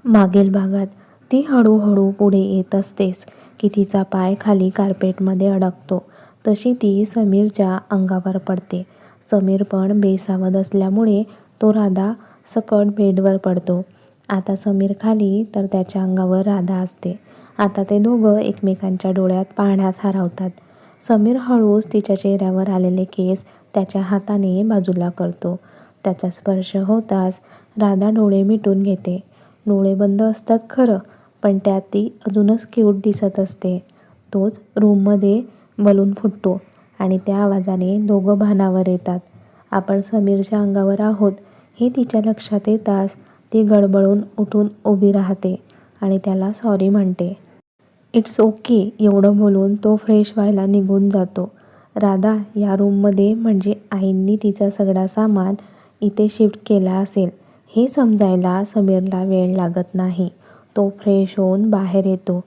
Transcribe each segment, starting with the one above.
मागील भागात ती हळूहळू पुढे येत असतेच की तिचा पाय खाली कार्पेटमध्ये अडकतो. तशी ती समीरच्या अंगावर पडते. समीर पण बेसावध असल्यामुळे तो राधा सकट बेडवर पडतो. आता समीर खाली तर त्याच्या अंगावर राधा असते. आता ते दोघं एकमेकांच्या डोळ्यात पाहण्यात हरवतात. समीर हळूच तिच्या चेहऱ्यावर आलेले केस त्याच्या हाताने बाजूला करतो. त्याचा स्पर्श होताच राधा डोळे मिटून घेते. डोळे बंद असतात खरं, पण त्यात ती अजूनच क्यूट दिसत असते. तोच रूममध्ये बलून फुटतो आणि त्या आवाजाने दोघं भानावर येतात. आपण समीरच्या अंगावर आहोत हे तिच्या लक्षात येताच ती गडबडून उठून उभी राहते आणि त्याला सॉरी म्हणते. इट्स ओके एवढं बोलून तो फ्रेश व्हायला निघून जातो. राधा या रूममध्ये म्हणजे आईंनी तिचा सगळा सामान इथे शिफ्ट केला असेल हे समजायला समीरला वेळ लागत नाही. तो फ्रेश होऊन बाहेर येतो.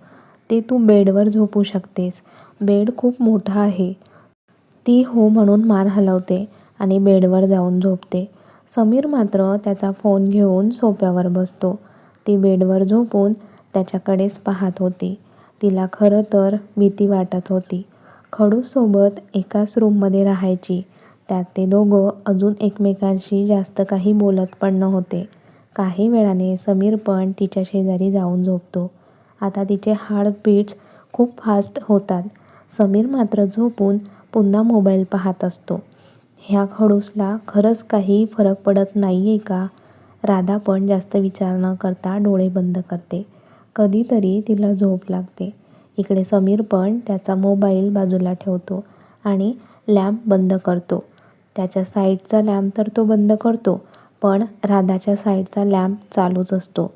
ते तू बेडवर झोपू शकतेस. बेड खूप मोठा आहे. ती हो म्हणून मान हलवते आणि बेडवर जाऊन झोपते. समीर मात्र त्याचा फोन घेऊन सोफ्यावर बसतो. ती बेडवर झोपून त्याच्याकडेच पाहत होती. तिला खरं तर भीती वाटत होती. खडूसोबत एकाच रूममध्ये राहायची. त्यात ते दोघं अजून एकमेकांशी जास्त काही बोलत पण नव्हते. काही वेळाने समीर पण तिच्या शेजारी जाऊन झोपतो. आता तिचे हार्टबीट्स खूप फास्ट होतात. समीर मात्र झोपून पुन्हा मोबाईल पाहत असतो. ह्या खडूसला खरंच काही फरक पडत नाहीये का? राधा पण जास्त विचार न करता डोळे बंद करते. कधीतरी तिला झोप लागते. इकडे समीर पण त्याचा मोबाईल बाजूला ठेवतो आणि लॅम्प बंद करतो. त्याच्या साईडचा लॅम्प तर तो बंद करतो, पण राधाच्या साईडचा लॅम्प चालूच असतो.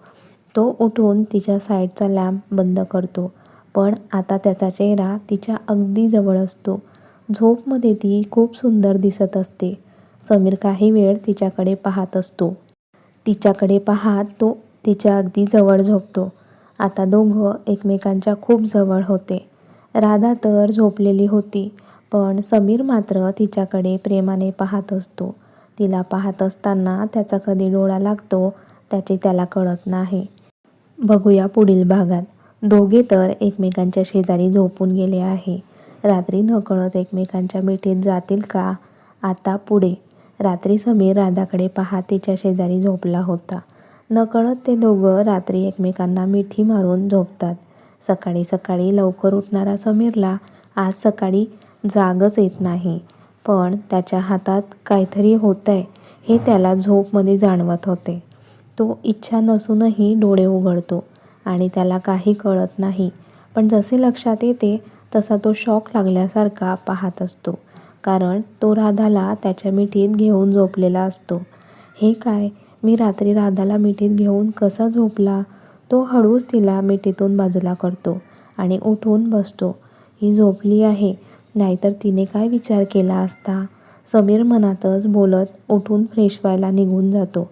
तो उठून तिच्या साईडचा लॅम्प बंद करतो, पण आता त्याचा चेहरा तिच्या अगदी जवळ असतो. झोपमध्ये ती खूप सुंदर दिसत असते. समीर काही वेळ तिच्याकडे पाहत असतो. तिच्याकडे पाहत तो तिच्या अगदी जवळ झोपतो. आता दोघं एकमेकांच्या खूप जवळ होते. राधा तर झोपलेली होती, पण समीर मात्र तिच्याकडे प्रेमाने पाहत असतो. तिला पाहत असताना त्याचा कधी डोळा लागतो त्याचे त्याला कळत नाही. बघूया पुढील भागात. दोघे तर एकमेकांच्या शेजारी झोपून गेले आहे. रात्री नकळत एकमेकांच्या मिठीत जातील का? आता पुढे. रात्री समीर राधाकडे पाहत तिच्या शेजारी झोपला होता. नकळत ते दोघं रात्री एकमेकांना मिठी मारून झोपतात. सकाळी सकाळी लवकर उठणारा समीरला आज सकाळी जागच येत नाही, पण त्याच्या हातात काहीतरी होतंय हे त्याला झोपमध्ये जाणवत होते. तो इच्छा नसूनही डोळे उघडतो आणि त्याला काही कळत नाही, पण जसे लक्षात येते तसा तो शॉक लागल्यासारखा पाहत असतो, कारण तो राधाला त्याच्या मिठीत घेऊन झोपलेला असतो. हे काय, मी रात्री राधाला मिठीत घेऊन कसा झोपला? तो हळूच तिला मिठीतून बाजूला करतो आणि उठून बसतो. ही झोपली आहे, नाहीतर तिने काय विचार केला असता? समीर मनातच बोलत उठून फ्रेश व्हायला निघून जातो.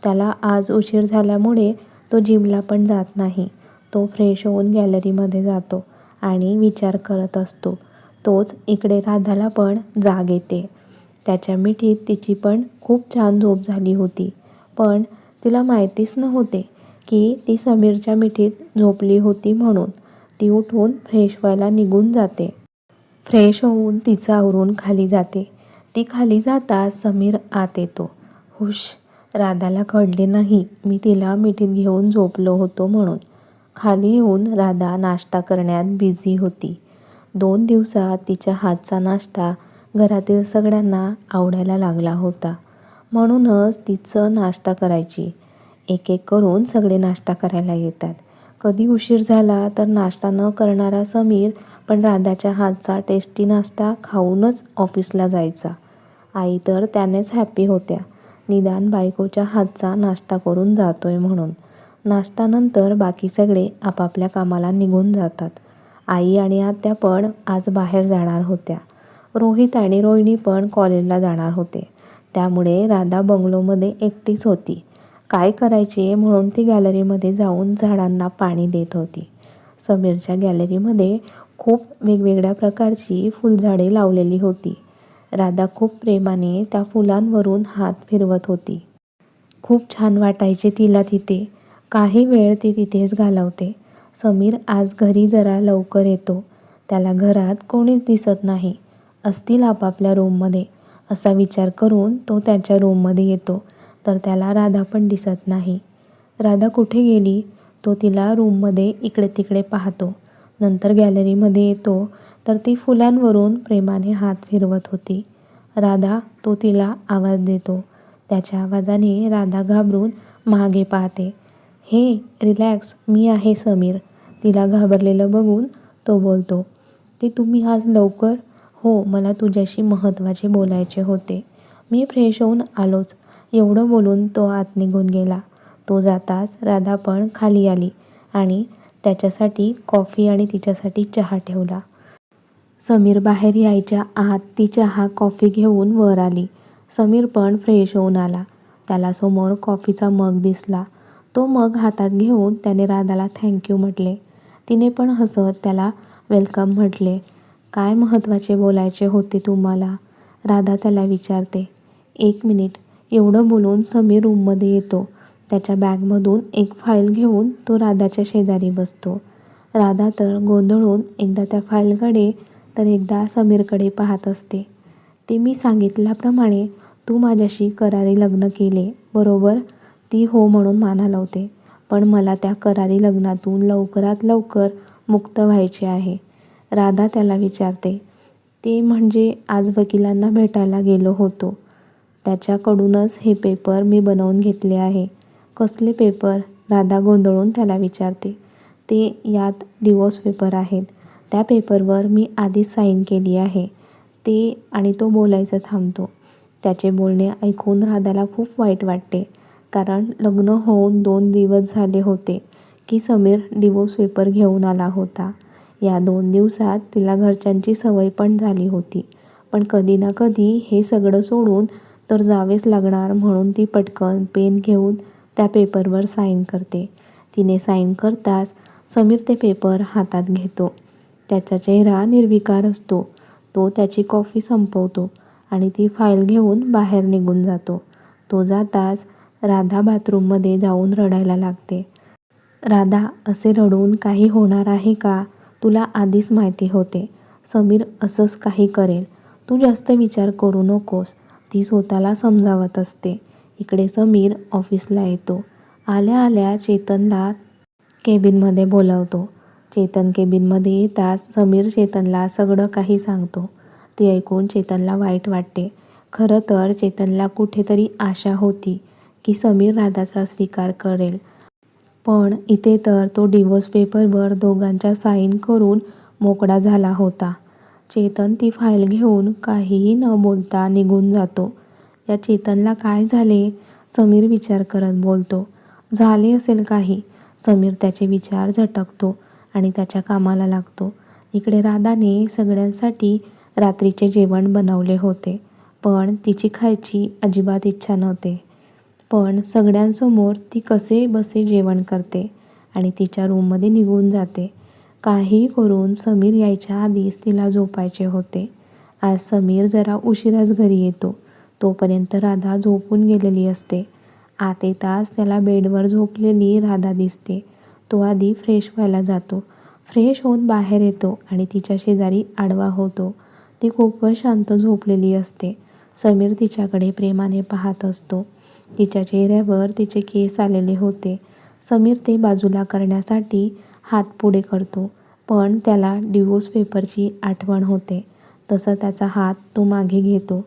त्याला आज उशीर झाल्यामुळे तो जिमला पण जात नाही. तो फ्रेश होऊन गॅलरीमध्ये जातो आणि विचार करत असतो. तोच इकडे राधाला पण जाग येते. त्याच्या मिठीत तिची पण खूप छान झोप झाली होती, पण तिला माहितीच नव्हते की ती समीरच्या मिठीत झोपली होती म्हणून. ती उठून फ्रेश व्हायला निघून जाते. फ्रेश होऊन तिचं आवरून खाली जाते. ती खाली जाताच समीर आत येतो. हुश, राधाला कळले नाही मी तिला मिठीत घेऊन झोपलो होतो म्हणून. खाली येऊन राधा नाश्ता करण्यात बिझी होती. 2 दिवसात तिच्या हातचा नाश्ता घरातील सगळ्यांना आवडायला लागला होता. म्हणूनच तिचं नाश्ता करायची. एक एक करून सगळे नाश्ता करायला येतात. कधी उशीर झाला तर नाश्ता न करणारा समीर पण राधाच्या हातचा टेस्टी नाश्ता खाऊनच ऑफिसला जायचा. आई तर त्यानेच हॅपी होत्या, निदान बायकोच्या हातचा नाश्ता करून जातोय म्हणून. नाश्त्यानंतर बाकी सगळे आपापल्या कामाला निघून जातात. आई आणि आत्या पण आज बाहेर जाणार होत्या. रोहित आणि रोहिणी पण कॉलेजला जाणार होते. त्यामुळे राधा बंगलोमध्ये एकटीच होती. काय करायचे म्हणून ती गॅलरीमध्ये जाऊन झाडांना पाणी देत होती. समीरच्या गॅलरीमध्ये खूप वेगवेगळ्या प्रकारची फुलझाडे लावलेली होती. राधा खूप प्रेमाने त्या फुलांवरून हात फिरवत होती. खूप छान वाटायचे तिला तिथे. काही वेळ ती तिथेच घालवते. समीर आज घरी जरा लवकर येतो. त्याला घरात कोणीच दिसत नाही. असतील आपापल्या रूममध्ये असा विचार करून तो त्याच्या रूममध्ये येतो, तर त्याला राधा पण दिसत नाही. राधा कुठे गेली? तो तिला रूममध्ये इकडे तिकडे पाहतो. नंतर गॅलरीमध्ये येतो, तर ती फुलांवरून प्रेमाने हात फिरवत होती. राधा, तो तिला आवाज देतो. त्याच्या आवाजाने राधा घाबरून मागे पाहते. हे, रिलॅक्स, मी आहे समीर. तिला घाबरलेलं बघून तो बोलतो. ते तुम्ही आज लवकर? हो, मला तुझ्याशी महत्त्वाचे बोलायचे होते. मी फ्रेश होऊन आलोच. एवढं बोलून तो आत निघून गेला. तो जाताच राधा पण खाली आली आणि त्याच्यासाठी कॉफी आणि तिच्यासाठी चहा ठेवला. समीर बाहेर यायच्या आत ती चहा कॉफी घेऊन वर आली. समीर पण फ्रेश होऊन आला. त्याला समोर कॉफीचा मग दिसला. तो मग हातात घेऊन त्याने राधाला थँक्यू म्हटले. तिने पण हसत त्याला वेलकम म्हटले. काय महत्त्वाचे बोलायचे होते तुम्हाला? राधा त्याला विचारते. 1 मिनिट. एवढं बोलून समीर रूममध्ये येतो. त्याच्या बॅगमधून एक फाईल घेऊन तो राधाच्या शेजारी बसतो. राधा तर गोंधळून एकदा त्या फाईलकडे तर एकदा समीरकडे पाहत असते. ते मी सांगितल्याप्रमाणे तू माझ्याशी करारी लग्न केले, बरोबर? ती हो म्हणून मान हलवते. पण मला त्या करारी लग्नातून लवकरात लवकर मुक्त व्हायचे आहे. राधा त्याला विचारते. ते म्हणजे आज वकिलांना भेटायला गेलो होतो. त्याच्याकडूनच हे पेपर मी बनवून घेतले आहे. कसले पेपर? राधा गोंधळून त्याला विचारते. ते यात डिवोर्स पेपर आहेत. त्या पेपरवर मी आधीच साईन केली आहे. ते आणि तो बोलायचं थांबतो. त्याचे बोलणे ऐकून राधाला खूप वाईट वाटते. कारण लग्न होऊन 2 दिवस झाले होते की समीर डिवोर्स पेपर घेऊन आला होता. या 2 दिवसात तिला घरच्यांची सवय पण झाली होती. पण कधी ना कधी हे सगळं सोडून तर जावेच लागणार म्हणून ती पटकन पेन घेऊन त्या पेपरवर साईन करते. तिने साईन करताच समीर ते पेपर हातात घेतो. त्याचा चेहरा निर्विकार असतो. तो त्याची कॉफी संपवतो आणि ती फाईल घेऊन बाहेर निघून जातो. तो जाताच राधा बाथरूममध्ये जाऊन रडायला लागते. राधा, असे रडून काही होणार आहे का? तुला आधीच माहिती होते समीर असंच काही करेल. तू जास्त विचार करू नकोस, ती स्वतःला समजावत असते. इकडे समीर ऑफिसला येतो. आल्या आल्या चेतनला केबिनमध्ये बोलावतो. चेतन केबिनमध्ये येताच समीर चेतनला सगळं काही सांगतो. ते ऐकून चेतनला वाईट वाटते. खरं तर चेतनला कुठेतरी आशा होती की समीर राधाचा स्वीकार करेल. पण इथे तर तो डिवोर्स पेपरवर दोघांच्या साईन करून मोकळा झाला होता. चेतन ती फाईल घेऊन काहीही न बोलता निघून जातो. या चेतनला काय झाले? समीर विचार करत बोलतो. झाले असेल काही. समीर त्याचे विचार झटकतो आणि त्याच्या कामाला लागतो. इकडे राधाने सगळ्यांसाठी रात्रीचे जेवण बनवले होते. पण तिची खायची अजिबात इच्छा नव्हते. पण सगळ्यांसमोर ती कसे बसे जेवण करते आणि तिच्या रूममध्ये निघून जाते. काही करून समीर यायच्या आधीच तिला झोपायचे होते. आज समीर जरा उशिराच घरी येतो. तोपर्यंत राधा झोपून गेलेली असते. आत येताच त्याला बेडवर झोपलेली राधा दिसते. तो आधी फ्रेश व्हायला जातो. फ्रेश होऊन बाहेर येतो आणि तिच्या शेजारी आडवा होतो. ती खूपच शांत झोपलेली असते. समीर तिच्याकडे प्रेमाने पाहत असतो. तिच्या चेहऱ्यावर तिचे केस आलेले होते. समीर ते बाजूला करण्यासाठी हात पुढे करतो, पण त्याला डिवोर्स पेपरची आठवण होते. तसं त्याचा हात तो मागे घेतो.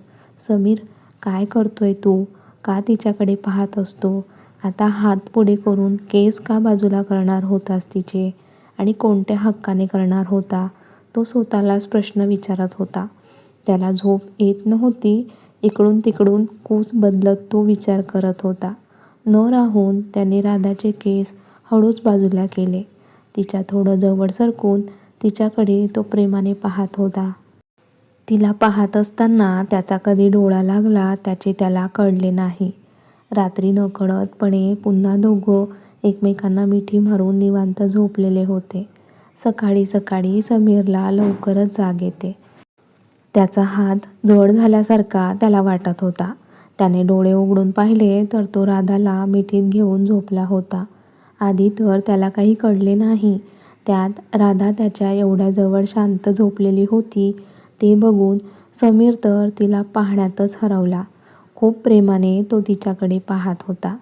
समीर, काय करतोय तू? का तिच्याकडे पाहत असतो? आता हात पुढे करून केस का बाजूला करणार होतास तिचे? आणि कोणत्या हक्काने करणार होता? तो स्वतःलाच प्रश्न विचारत होता. त्याला झोप येत नव्हती. इकडून तिकडून कूस बदलत तो विचार करत होता. न राहून त्याने राधाचे केस हळूच बाजूला केले. तिच्या थोडं जवळ सरकून तिच्याकडे तो प्रेमाने पाहत होता. तिला पाहत असताना त्याचा कधी डोळा लागला त्याचे त्याला कळले नाही. रात्री नकळतपणे पुन्हा दोघं एकमेकांना मिठी मारून निवांत झोपलेले होते. सकाळी सकाळी समीरला लवकरच जाग येते. त्याचा हात जड झाल्यासारखा त्याला वाटत होता. त्याने डोळे उघडून पाहिले तर तो राधाला मिठीत घेऊन झोपला होता. आधी तर त्याला काही कळले नाही. त्यात राधा त्याच्या एवढ्या जवळ शांत झोपलेली होती. ते बघून समीर तर तिला पाहण्यातच हरवला. खूप प्रेमाने तो तिच्याकडे पाहत होता.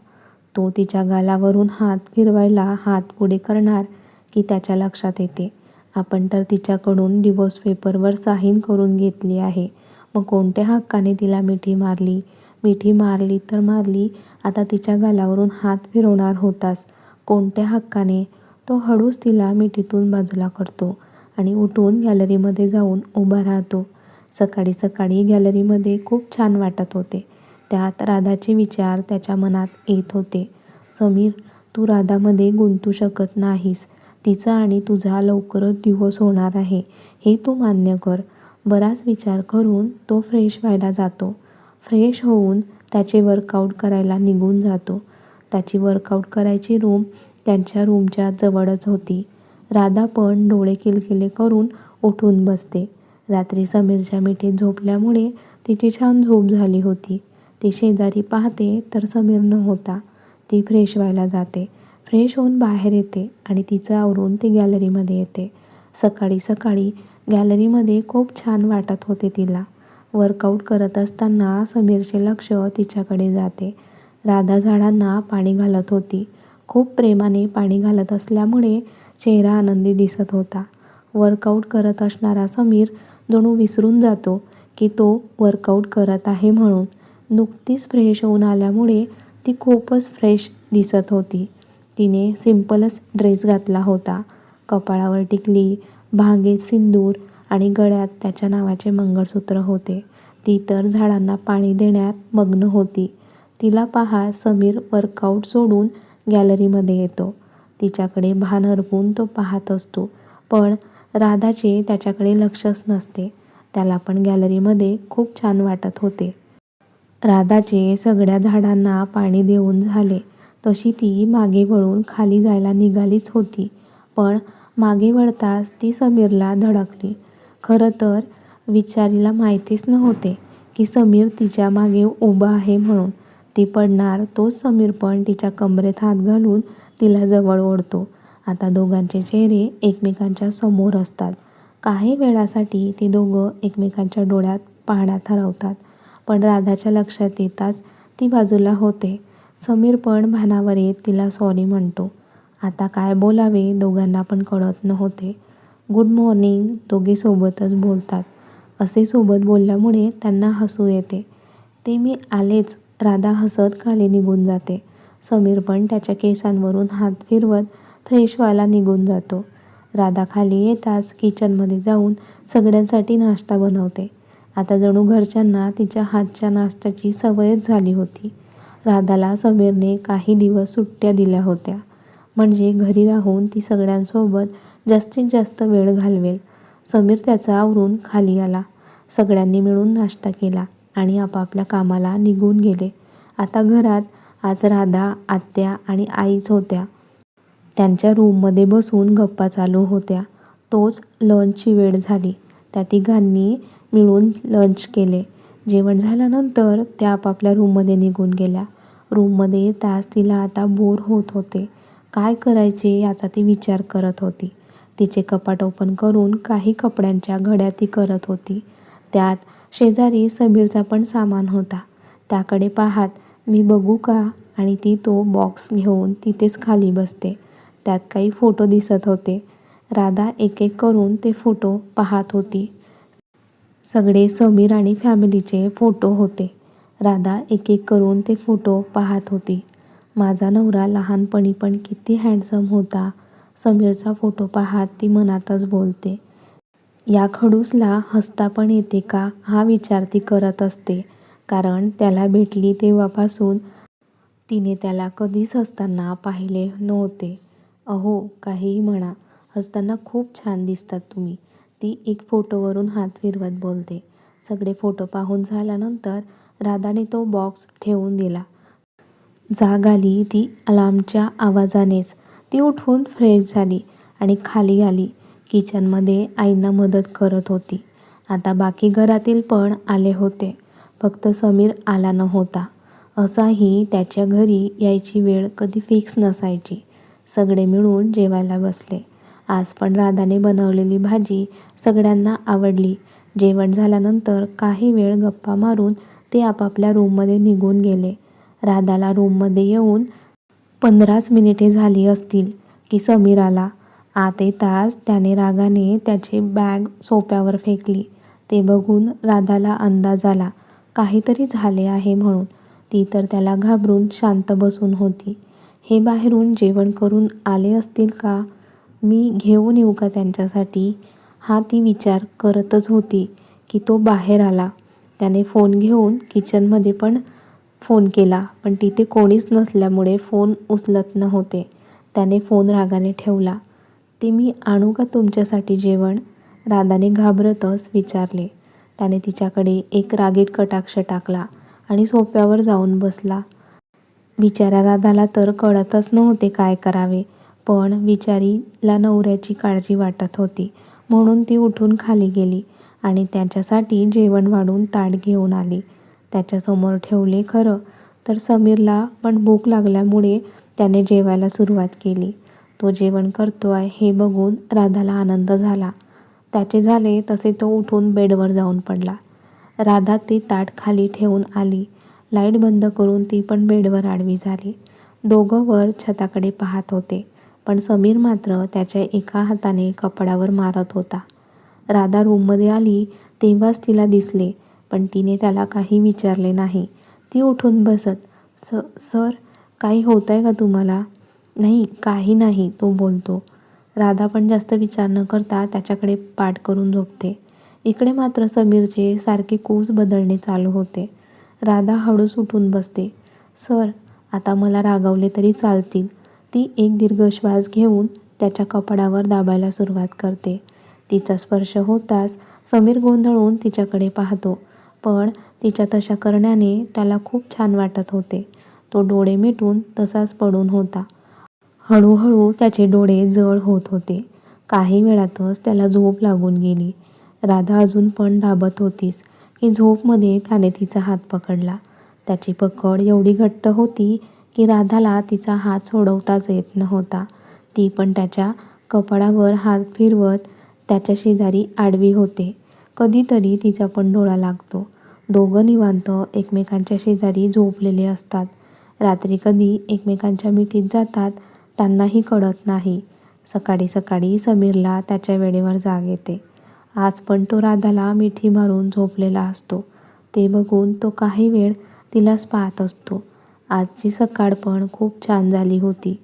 तो तिच्या गालावरून हात फिरवायला हात पुढे करणार की त्याच्या लक्षात येते, आपण तर तिच्याकडून डिव्होर्स पेपरवर साईन करून घेतली आहे. मग कोणत्या हक्काने तिला मिठी मारली? मिठी मारली तर मारली, आता तिच्या गालावरून हात फिरवणार होतास. कोणत्या हक्काने? तो हळूच तिला मिठीतून बाजूला करतो आणि उठून गॅलरीमध्ये जाऊन उभा राहतो. सकाळी सकाळी गॅलरीमध्ये खूप छान वाटत होते. त्यात राधाचे विचार त्याच्या मनात येत होते. समीर, तू राधामध्ये गुंतू शकत नाहीस. तिचा आणि तुझा लवकरच डिव्होर्स होणार आहे, हे तू मान्य कर. बराच विचार करून तो फ्रेश व्हायला जातो. फ्रेश होऊन त्याचे वर्कआउट करायला निघून जातो. त्याची वर्कआउट करायची रूम त्यांच्या रूमच्या जवळच होती. राधा पण डोळे किलकिले करून उठून बसते. रात्री समीरच्या मिठीत झोपल्यामुळे तिची छान झोप झाली होती. ती शेजारी पाहते तर समीर नव्हता. ती फ्रेश व्हायला जाते. फ्रेश होऊन बाहेर येते आणि तिचं आवरून ती गॅलरीमध्ये येते. सकाळी सकाळी गॅलरीमध्ये खूप छान वाटत होते तिला. वर्कआउट करत असताना समीरचे लक्ष तिच्याकडे जाते. राधा झाडांना पाणी घालत होती. खूप प्रेमाने पाणी घालत असल्यामुळे चेहरा आनंदी दिसत होता. वर्कआउट करत असणारा समीर जणू विसरून जातो की तो वर्कआउट करत आहे म्हणून. नुकतीच फ्रेश होऊन आल्यामुळे ती खूपच फ्रेश दिसत होती. तिने सिंपलच ड्रेस घातला होता. कपाळावर टिकली, भांगेत सिंदूर आणि गळ्यात त्याच्या नावाचे मंगळसूत्र होते. ती तर झाडांना पाणी देण्यात मग्न होती. तिला पाहत समीर वर्कआउट सोडून गॅलरीमध्ये येतो. तिच्याकडे भान हरपून तो पाहत असतो, पण राधाचे त्याच्याकडे लक्षच नसते. त्याला पण गॅलरीमध्ये खूप छान वाटत होते. राधाचे सगळ्या झाडांना पाणी देऊन झाले तशी ती मागे वळून खाली जायला निघालीच होती, पण मागे वळताच ती समीरला धडकली. खरं तर विचारीला माहितीच नव्हते की समीर तिच्या मागे उभा आहे म्हणून. ती पडणार तोच समीर पण तिच्या कमरेत हात घालून तिला जवळ ओढतो. आता दोघांचे चेहरे एकमेकांच्या समोर असतात. काही वेळासाठी ती दोघं एकमेकांच्या डोळ्यात पाहण्यात हरवतात, पण राधाच्या लक्षात येताच ती बाजूला होते. समीर पण भानावर येत तिला सॉरी म्हणतो. आता काय बोलावे दोघांना पण कळत नव्हते. गुड मॉर्निंग दोघे सोबतच बोलतात. असे सोबत बोलल्यामुळे त्यांना हसू येते. ते मी आलेच, राधा हसत खाली निघून जाते. समीर पण त्याच्या केसांवरून हात फिरवत फ्रेश व्हायला निघून जातो. राधा खाली येताच किचनमध्ये जाऊन सगळ्यांसाठी नाश्ता बनवते. आता जणू घरच्यांना तिच्या हातच्या नाश्त्याची सवयच झाली होती. राधाला समीरने काही दिवस सुट्ट्या दिल्या होत्या, म्हणजे घरी राहून ती सगळ्यांसोबत जास्तीत जास्त वेळ घालवेल. समीर त्याचा आवरून खाली आला. सगळ्यांनी मिळून नाश्ता केला आणि आपापल्या कामाला निघून गेले. आता घरात आज राधा, आत्या आणि आईच होत्या. त्यांच्या रूममध्ये बसून गप्पा चालू होत्या. तोच लंचची वेळ झाली. त्या तिघांनी मिळून लंच केले. जेवण झाल्यानंतर त्या आपापल्या रूममध्ये निघून गेल्या. रूममध्ये येताच तिला आता बोर होत होते. काय करायचे याचा ती विचार करत होती. तिचे कपाट ओपन करून काही कपड्यांच्या घड्या ती करत होती. त्यात शेजारी समीरचा पण सामान होता. त्याकडे पाहत मी बघू का, आणि ती तो बॉक्स घेऊन तिथेच खाली बसते. त्यात काही फोटो दिसत होते. राधा एक एक करून ते फोटो पाहत होती. सगळे समीर आणि फॅमिलीचे फोटो होते. राधा एक एक करून ते फोटो पाहत होती. माझा नवरा लहानपणी पण किती हँडसम होता. समीरचा फोटो पाहत ती मनातच बोलते. या खडूसला हसता पण येते का हा विचार ती करत असते, कारण त्याला भेटली तेव्हापासून तिने त्याला कधीच हसताना पाहिले नव्हते. अहो काहीही म्हणा, हसताना खूप छान दिसतात तुम्ही, ती एक फोटोवरून हात फिरवत बोलते. सगळे फोटो पाहून झाल्यानंतर राधाने तो बॉक्स ठेवून दिला. जाग आली ती अलार्मच्या आवाजानेच. ती उठून फ्रेश झाली आणि खाली आली. किचनमध्ये आईंना मदत करत होती. आता बाकी घरातील पण आले होते, फक्त समीर आला नव्हता. असाही त्याच्या घरी यायची वेळ कधी फिक्स नसायची. सगळे मिळून जेवायला बसले. आज पण राधाने बनवलेली भाजी सगळ्यांना आवडली. जेवण झाल्यानंतर काही वेळ गप्पा मारून ते आपापल्या रूममध्ये निघून गेले. राधाला रूममध्ये येऊन 15च मिनिटे झाली असतील की समीर आला. आत येताच त्याने रागाने त्याची बॅग सोफ्यावर फेकली. ते बघून राधाला अंदाज आला काहीतरी झाले आहे म्हणून. ती तर त्याला घाबरून शांत बसून होती. हे बाहेरून जेवण करून आले असतील का? मी घेऊन येऊ का त्यांच्यासाठी? हा ती विचार करतच होती की तो बाहेर आला. त्याने फोन घेऊन किचनमध्ये पण फोन केला, पण तिथे कोणीच नसल्यामुळे फोन उचलत नव्हते. त्याने फोन रागाने ठेवला. ते मी आणू का तुमच्यासाठी जेवण? राधाने घाबरतच विचारले. त्याने तिच्याकडे एक रागीट कटाक्ष टाकला आणि सोफ्यावर जाऊन बसला. बिचाऱ्या राधाला तर कळतच नव्हते काय करावे, पण बिचारीला नवऱ्याची काळजी वाटत होती म्हणून ती उठून खाली गेली आणि त्याच्यासाठी जेवण वाढून ताट घेऊन आली. त्याच्यासमोर ठेवले. खरं तर समीरला पण भूक लागल्यामुळे त्याने जेवायला सुरुवात केली. तो जेवण करतोय हे बघून राधाला आनंद झाला. त्याचे झाले तसे तो उठून बेडवर जाऊन पडला. राधा ती ताट खाली ठेवून आली. लाईट बंद करून ती पण बेडवर आडवी झाली. दोघं वर छताकडे पाहत होते, पण समीर मात्र त्याच्या एका हाताने कपाळावर मारत होता. राधा रूममध्ये आली तेव्हाच तिला दिसले, पण तिने त्याला काही विचारले नाही. ती उठून बसत सर काही होतंय का तुम्हाला? नाही काही नाही, तो बोलतो. राधा पण जास्त विचार न करता त्याच्याकडे पाठ करून झोपते. इकडे मात्र समीरचे सारखे कूस बदलणे चालू होते. राधा हळूच उठून बसते. सर आता मला रागावले तरी चालतील. ती एक दीर्घ श्वास घेऊन त्याच्या कपाळावर दाबायला सुरुवात करते. तिचा स्पर्श होताच समीर गोंधळून तिच्याकडे पाहतो, पण तिच्या तशा करण्याने त्याला खूप छान वाटत होते. तो डोळे मिटून तसाच पडून होता. हळूहळू त्याचे डोळे जळ होत होते. काही वेळातच त्याला झोप लागून गेली. राधा अजून पण दाबत होतीच की झोपमध्ये त्याने तिचा हात पकडला. त्याची पकड एवढी घट्ट होती की राधाला तिचा हात सोडवताच येत नव्हता. ती पण त्याच्या कपाळावर हात फिरवत त्याच्या शेजारी आडवी होते. कधीतरी तिचा पण डोळा लागतो. दोघं निवांत एकमेकांच्या शेजारी झोपलेले असतात. रात्री कधी एकमेकांच्या मिठीत जातात त्यांनाही कळत नाही. सकाळी सकाळी समीरला त्याच्या वेळेवर जाग येते. आज पण तो राधाला मिठी मारून झोपलेला असतो. ते बघून तो काही वेळ तिलाच पाहत असतो. आजची सकाळ पण खूप छान झाली होती.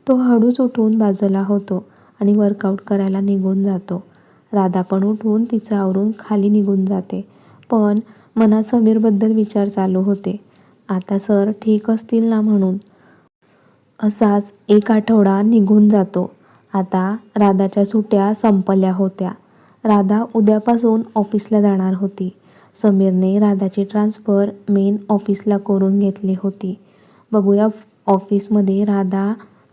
तो हळूच उठून बाजूला होतो आणि वर्कआउट करायला निघून जातो. राधा पण उठून तिचं आवरून खाली निघून जाते, पण मनात समीरबद्दल विचार चालू होते. आता सर ठीक असतील ना म्हणून. असाच एक आठवडा निघून जातो. आता राधाच्या सुट्ट्या संपल्या होत्या. राधा उद्यापासून ऑफिसला जाणार होती. समीरने राधाची ट्रान्सफर मेन ऑफिसला करून घेतली होती. बघूया ऑफिसमध्ये राधा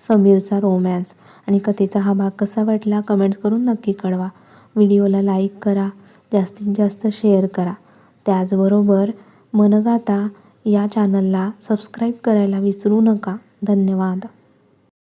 समीरचा रोमॅन्स. आणि कथेचा हा भाग कसा वाटला कमेंट्स करून नक्की कळवा. व्हिडिओला लाईक करा, जास्तीत जास्त शेअर करा. त्याचबरोबर मनगाथा या चॅनलला सबस्क्राईब करायला विसरू नका. धन्यवाद.